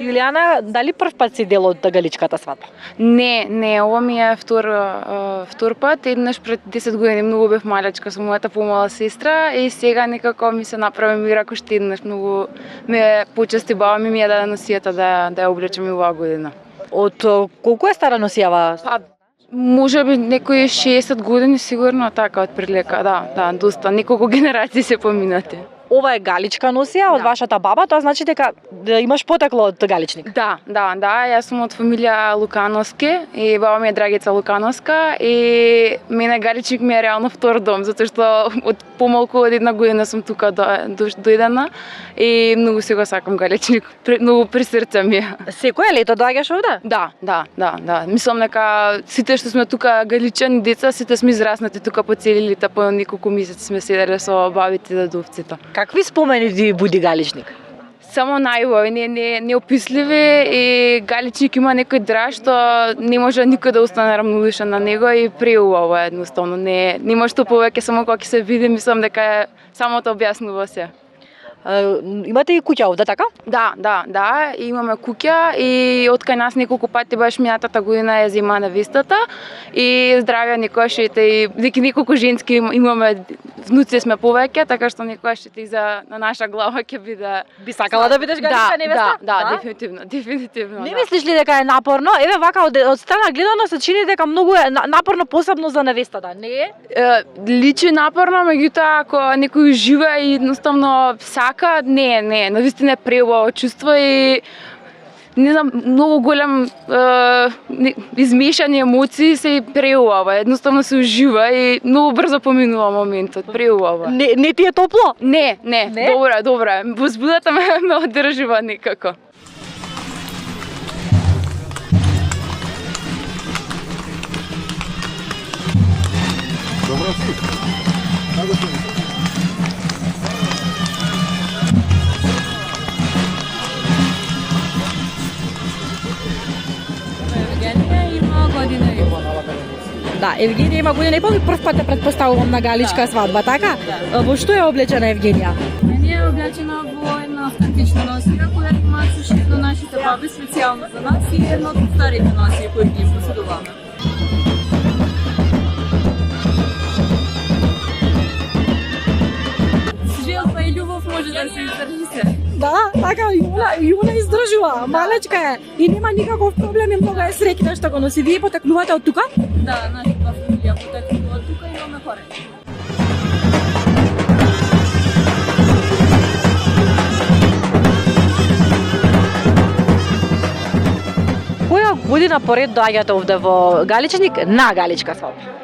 Јулијана, дали прв пат си дел од галичката свадба? Не, ова ми е втор пат. Еднаш пред 10 години многу бев малечка со мојата помала сестра и сега некако ми се направи мира кој што еднаш многу ме почести баба ми ја даде носијата да ја облечем и оваа година. Од колку е стара носијава? Па, може би некои 60 години сигурно, така отприлика, да, доста, неколку генерации се поминати. Ова е галичка носија од вашата баба, тоа значи дека имаш потекло од галичник. Да, јас сум од фамилија Лукановски и баба ми е Драгица Лукановска и мене галичник ми е реално втор дом, затоа што од помалку од една година сум тука дојдена и многу си го сакам галичник, многу при срце ми е. Секое лето доаѓаш овде? Да. Мислам дека сите што сме тука галичани деца, сите сме израснати тука по цели лета, по неколку месеци сме седеле со бабите и дедовците. Какви спомени ти буди галичник? Само најубави, неописливи и галичник има некој драж што не може никој да остане рамнодушен на него и преубаво едноставно. Нема што повеќе, само кога ќе се види, мислам дека е самото објаснува се. Имате и куќа овде, така? Да, имаме куќа и од кај нас неколку пати баш минатата година ја зема невестата и здравје некојашите и деки неколку женски имаме, внуци сме повеќе, така што некојашите и на наша глава ќе биде. Би сакала да бидеш галичка невеста? Да, дефинитивно. Не мислиш ли дека е напорно? Еве вака од страна гледано се чини дека многу е напорно, посебно за невестата, не е? Личи напорно, меѓутоа ако некој ужива и едноставно не, навистина е преубаво чувство и не знам, многу голем измешани емоции се преубаво, едноставно се ужива и многу брзо поминува моментот, преубаво. Не ти е топло? Не, добро, возбудата ме одржува некако. Добро си. Како си? Да, Евгенија има година и пол и прв пат предпоставувам на галичка свадба, така? Во што е облечена Евгенија? Евгенија е облечена во една автентична носија која има сушито нашите баби специјално за нас и една од старите носии кои ги поседуваме. Желба и љубов може да се издржи се. Да, така, Јуна издржува, малечка е и нема никаков проблем и многу е среќна што го носи. Вие потекнувате од тука? Да, нашата фамилија потекнува од тука и имаме корен. Која година поред доаѓате овде во Галичник на галичка свадба?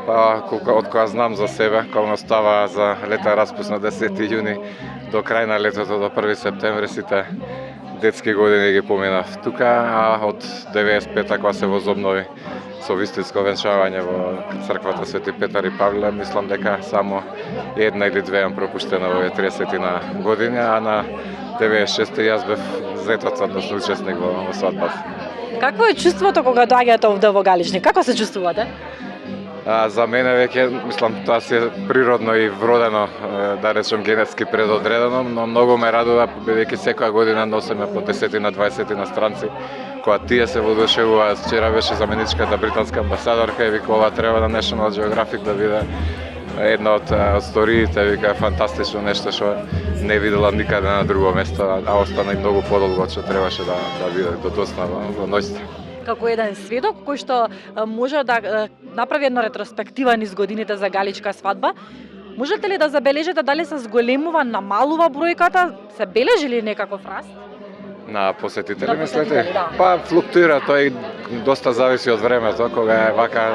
Па, од кога знам за себе, кога става за лета распуст на 10 јуни до крај на летото до 1 септември сите детски години ги поминав тука, а од 95-та кога се возобнови со вистинско венчавање во црквата Свети Петар и Павле, мислам дека само една или две пропуштена во 30-тина години, а на 96-та јас бев зетот, односно учесник во свадбата. Какво е чувството кога доаѓате овде во Галичник? Како се чувствувате? За мене веќе, мислам, тоа си е природно и вродено, да речем генетски предодредено, но многу ме радува, бидејќи секоја година носиме по 10 на 20 на странци, која тие се воодушевуваат. Вчера беше заменичката британска амбасадорка и вика ова треба на National Geographic да биде една од сториите, вика фантастично нешто што не видела никаде на друго место, а остана и многу подолго од што требаше да биде дотосна во ноќта. Како еден сведок кој што може да направи една ретроспектива низ годините за галичка свадба, можете ли да забележите дали се зголемува, намалува бројката, се бележи ли некаков раст? На посетители мислите? Да. Па флуктуира, тој доста зависи од времето, кога е вака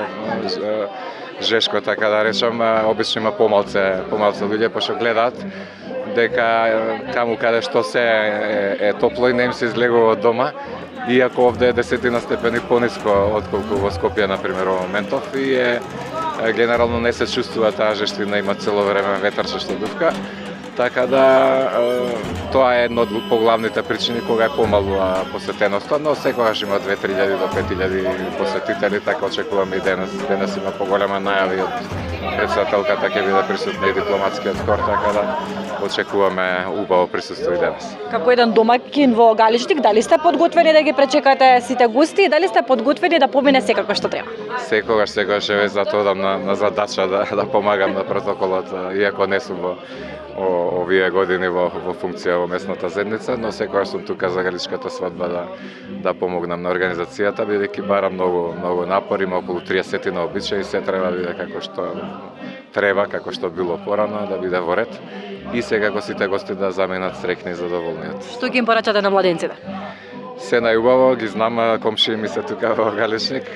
жешко, така да речем, обично има помалце луѓе, пошто гледаат дека таму каде што се е топло и не им се излегува од дома, иако овде е 10 степени пониско отколку во Скопје, например, во моментов, и генерално не се чувствува таа жештина, има цело време ветарче што дувка, Така да тоа е една од поглавните причини кога е помалу посетеноста, но секогаш има 2-3 до 5.000 посетители, така очекуваме и денес. Денес има поголема најави од председателката, ќе биде присутна и дипломатскиот кор, така да очекуваме убаво присуство и денес. Како еден домакин во Галичник, дали сте подготвени да ги пречекате сите гости и дали сте подготвени да помине секако што треба? Секогаш е затоа да на задача да помагам на протоколот, иако не сум во овие години во функција во местната заедница, но секогаш сум тука за галичката свадба да помогнам на организацијата, бидејќи бара многу напор, има околу 30 на обичаи, се треба биде како што било порано, да биде во ред и секако сите гости да заменат среќни и задоволни. Што ги им порачате на младенците? Се најубаво, ги знам, комши ми се тука во Галичник,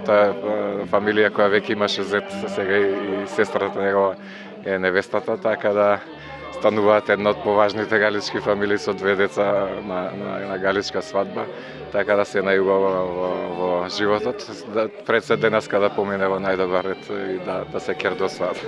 тоа е фамилија која веќе имаше зет, сега и сестрата негова е невестата, така да стануваат една од поважните галички фамилии со 2 деца на галичка свадба, така да се најубаво во животот, пред се денеска да помине во најдобар ред и да се кердосаат.